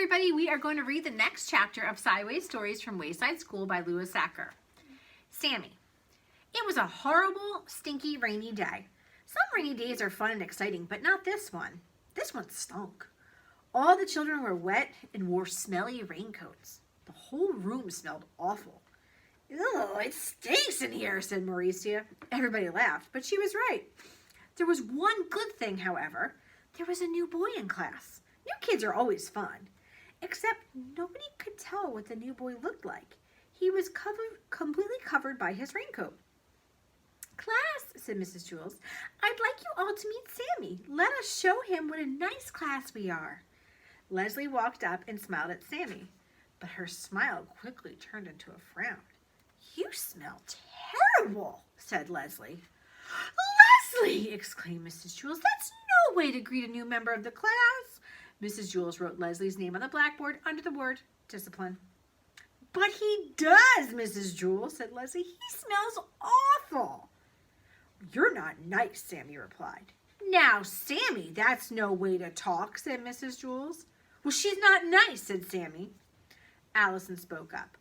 everybody. We are going to read the next chapter of Sideways Stories from Wayside School by Lewis Sacker. Sammy. It was a horrible, stinky, rainy day. Some rainy days are fun and exciting, but not this one. This one stunk. All the children were wet and wore smelly raincoats. The whole room smelled awful. "Oh, it stinks in here," said Mauricia. Everybody laughed, but she was right. There was one good thing, however. There was a new boy in class. New kids are always fun. Except nobody could tell what the new boy looked like. He was completely covered by his raincoat. "Class," said Mrs. Jules, "I'd like you all to meet Sammy. Let us show him what a nice class we are." Leslie walked up and smiled at Sammy, but her smile quickly turned into a frown. "You smell terrible," said Leslie. "Leslie!" exclaimed Mrs. Jules. "That's no way to greet a new member of the class." Mrs. Jules wrote Leslie's name on the blackboard under the word discipline. "But he does, Mrs. Jules," said Leslie. "He smells awful." "You're not nice," Sammy replied. "Now, Sammy, that's no way to talk," said Mrs. Jules. "Well, she's not nice," said Sammy. Allison spoke up.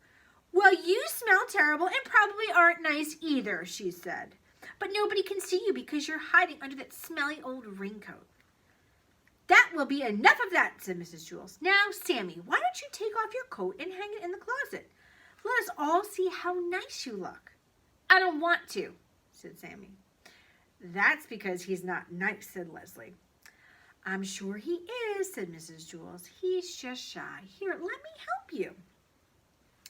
"Well, you smell terrible and probably aren't nice either," she said. "But nobody can see you because you're hiding under that smelly old raincoat." "That will be enough of that," said Mrs. Jules. "Now, Sammy, why don't you take off your coat and hang it in the closet? Let us all see how nice you look." "I don't want to," said Sammy. "That's because he's not nice," said Leslie. "I'm sure he is," said Mrs. Jules. "He's just shy. Here, let me help you."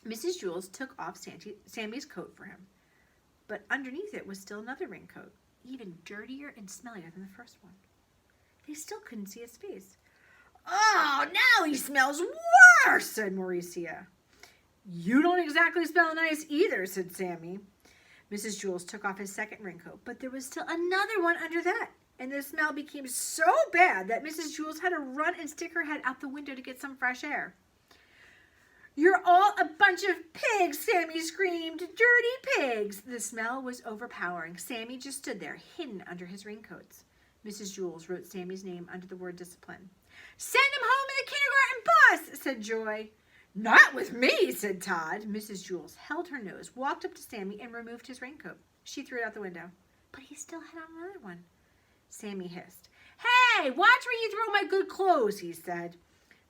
Mrs. Jules took off Sammy's coat for him, but underneath it was still another raincoat, even dirtier and smellier than the first one. They still couldn't see his face. "Oh, now he smells worse," said Mauricia. "You don't exactly smell nice either," said Sammy. Mrs. Jules took off his second raincoat, but there was still another one under that, and the smell became so bad that Mrs. Jules had to run and stick her head out the window to get some fresh air. "You're all a bunch of pigs," Sammy screamed. "Dirty pigs!" The smell was overpowering. Sammy just stood there, hidden under his raincoats. Mrs. Jules wrote Sammy's name under the word discipline. "Send him home in the kindergarten bus," said Joy. "Not with me," said Todd. Mrs. Jules held her nose, walked up to Sammy, and removed his raincoat. She threw it out the window. But he still had on another one. Sammy hissed. "Hey, watch where you throw my good clothes," he said.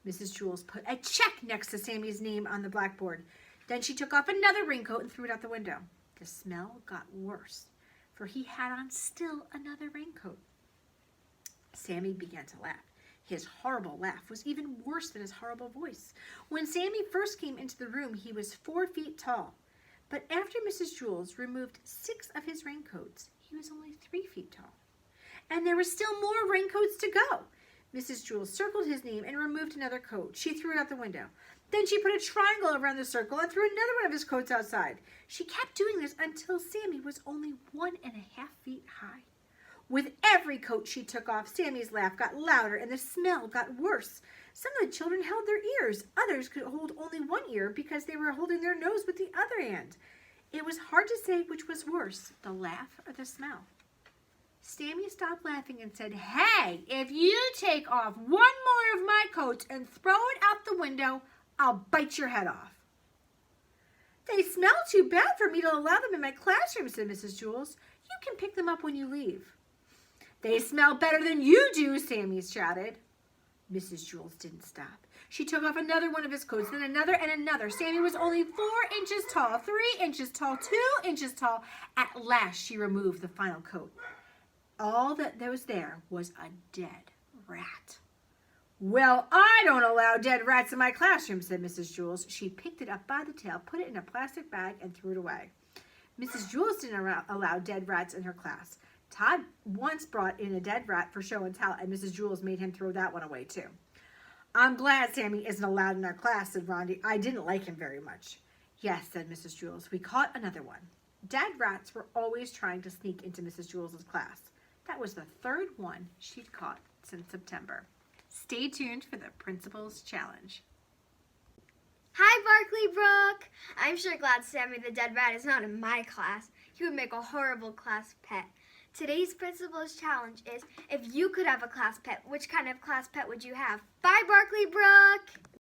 Mrs. Jules put a check next to Sammy's name on the blackboard. Then she took off another raincoat and threw it out the window. The smell got worse, for he had on still another raincoat. Sammy began to laugh. His horrible laugh was even worse than his horrible voice. When Sammy first came into the room, he was 4 feet tall. But after Mrs. Jules removed 6 of his raincoats, he was only 3 feet tall. And there were still more raincoats to go. Mrs. Jules circled his name and removed another coat. She threw it out the window. Then she put a triangle around the circle and threw another one of his coats outside. She kept doing this until Sammy was only 1.5 feet high. With every coat she took off, Sammy's laugh got louder and the smell got worse. Some of the children held their ears. Others could hold only one ear because they were holding their nose with the other hand. It was hard to say which was worse, the laugh or the smell. Sammy stopped laughing and said, "Hey, if you take off one more of my coats and throw it out the window, I'll bite your head off." "They smell too bad for me to allow them in my classroom," said Mrs. Jules. "You can pick them up when you leave." "They smell better than you do," Sammy shouted. Mrs. Jules didn't stop. She took off another one of his coats, then another and another. Sammy was only 4 inches tall, 3 inches tall, 2 inches tall. At last she removed the final coat. All that was there was a dead rat. "Well, I don't allow dead rats in my classroom," said Mrs. Jules. She picked it up by the tail, put it in a plastic bag, and threw it away. Mrs. Jules didn't allow dead rats in her class. Todd once brought in a dead rat for show and tell, and Mrs. Jules made him throw that one away too. "I'm glad Sammy isn't allowed in our class," said Rondi. "I didn't like him very much." "Yes," said Mrs. Jules. "We caught another one." Dead rats were always trying to sneak into Mrs. Jules' class. That was the 3rd one she'd caught since September. Stay tuned for the Principal's Challenge. Hi, Barkley Brook. I'm sure glad Sammy the Dead Rat is not in my class. He would make a horrible class pet. Today's Principal's Challenge is, if you could have a class pet, which kind of class pet would you have? Bye, Barkley Brook.